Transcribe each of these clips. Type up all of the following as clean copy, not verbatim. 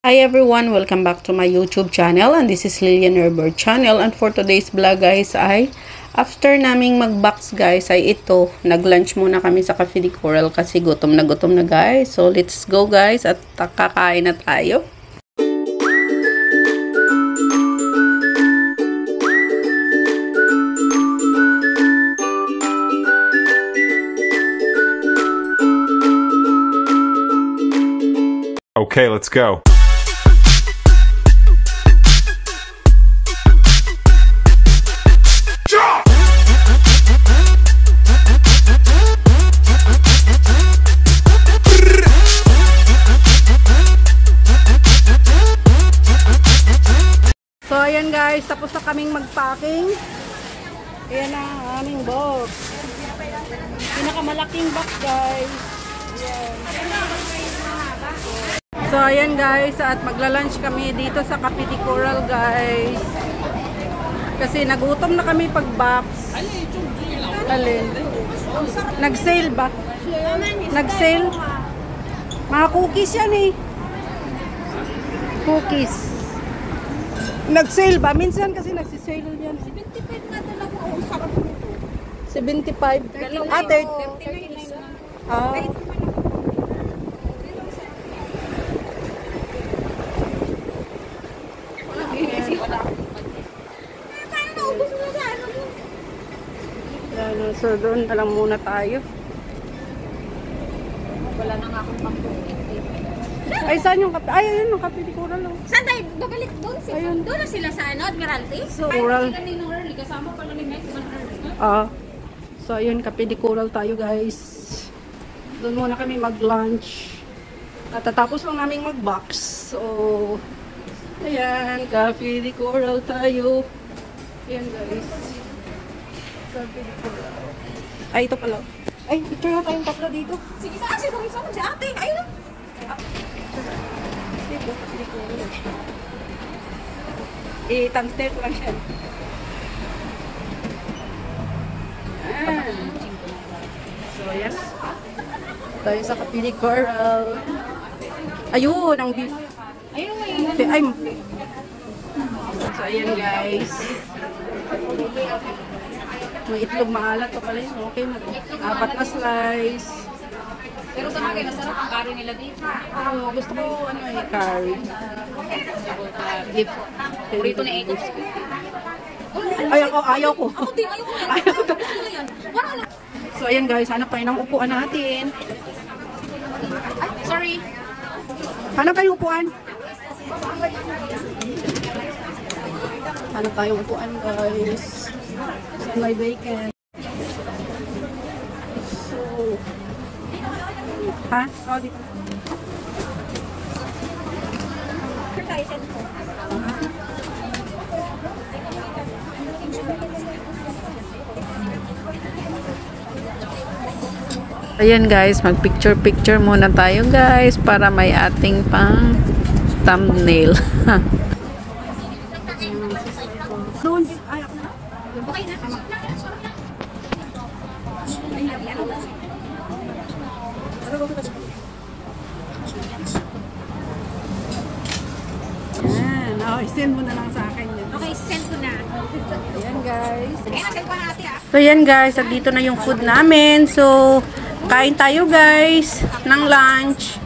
Hi everyone! Welcome back to my YouTube channel, and this is Lilian Herbert channel. And for today's vlog guys ay after naming mag-box guys ay ito, nag-lunch muna kami sa Cafe de Coral kasi gutom na guys. So let's go guys at kakain na tayo. Okay, let's go. So ayan guys, tapos na kaming mag-packing. Ayan na ang aming box. Pinakamalaking box guys. Ayan. So ayan guys, at magla-lunch kami dito sa Cafe de Coral guys. Kasi nagutom na kami pag-box. Alin? Nag-sale ba? Nag-sale? Mga cookies yan eh. Cookies. Nag-sale ba? Minsan kasi nagsisale yan. 75 nga talaga. Oh, sarap nito. 75? Ah, 30. Ah. So doon na lang muna tayo. Wala na nga akong pang-cookie. Ay, saan yung kape? Ay, ayun yung Cafe de Coral lang. Saan tayo? Babalik doon sila. Doon na sila sa ano, Admiralty? So, Coral. Sila ni Early. Kasama pala ni Mike Early. Ah. So, ayun, Cafe de Coral tayo, guys. Doon muna kami mag-lunch. At tatapos lang namin mag-box. So, ayan, Cafe de Coral tayo. Ayan, guys. Cafe de Coral. Ay, ito pala. Ay, picture na tayong tatlo dito. Sige sa asin. Kung isa si ate. Ayun na. Dito, Cafe de Coral. Thumbstick lang siya. Ayan. So, ayan. Tayo sa Cafe de Coral. Ayun, ang beef. Ayun may Ay, so, ayan guys. May itlog maalat pa pala yun. Okay na. 4 na slice. pero sa mga masarap ang curry nila dito. Oh, gusto ko ano eh, curry. Beef. Burrito ni Ego. Ayaw ko. Ako din. Ayoko na. Gusto ko yan. Wala lang. So ayan guys, hanap tayo ng upuan natin. Ay, sorry. Hanap tayo upuan. Hanap tayong upuan guys. May bacon. So, ha? Oh, dito. Ayan guys, mag-picture muna tayo guys para may ating pang thumbnail. Doon, ay ako na. Okay na. Yan, send mo na lang sa akin yun. Okay, send ko na. Ayan guys. Kaya send ko na ate ah. So yan guys, at dito na yung food namin. So, kain tayo guys ng lunch.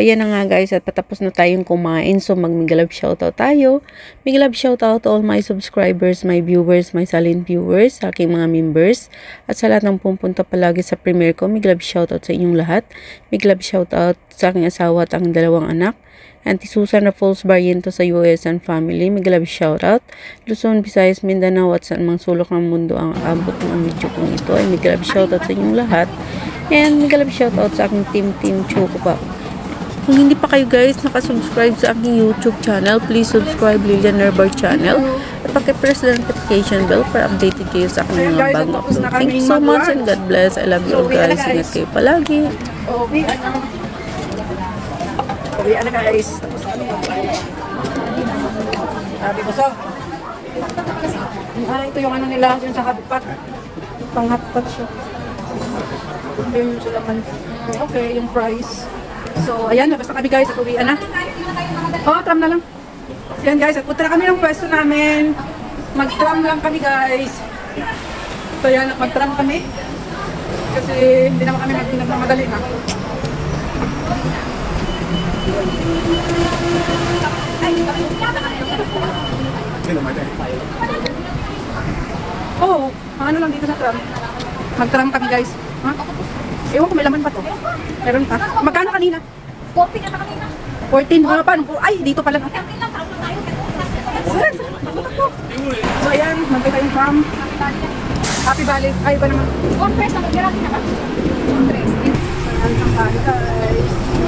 ayan na nga guys, at patapos na tayong kumain. So, mag-migalab shoutout tayo. Migalab shoutout to all my subscribers, my viewers, my silent viewers, sa aking mga members, at sa lahat ng pumunta palagi sa premiere ko. Migalab shoutout sa inyong lahat. Migalab shoutout sa aking asawa at ang dalawang anak. Auntie Susan Raffles Barriento sa US and family. Migalab shoutout. Luzon, Visayas, Mindanao at saan mang sulok ng mundo ang abot ng video kong ito. Ay migalab shoutout sa inyong lahat. And migalab shoutout sa aking team Choco pa. Kung hindi pa kayo guys nakasubscribe sa aking YouTube channel, please subscribe Lilian Nerbar channel at paki-press the notification bell para updated kayo sa aking mga bagong upload. Thank you so much and God bless. I love you all guys. Ingat kayo palagi. Uwi na guys. Sabi ko so. Ito yung ano nila yung sa hotpot. Pang hotpot siya. Yung sila man. Okay, yung price. So, ayan, basta kami guys, at uwian na. Oh, tram na lang. Ayan guys, at punta na kami ng pwesto namin. Mag-tram lang kami guys. So, ayan, mag-tram kami. Kasi hindi naman kami magmadali na. Oh, ano lang dito sa tram. Mag-tram kami guys. Ha? Ewan ko may laman pa to. Meron pa. Magkano kanina? 14 ka na kanina. 14. Paano? Ay, dito pala. So, ayan. Magkita tayong tram. Happy Valley. Ay, ba naman? Conference na mag-Miralty na ba? Conference. Ayan, ang guys.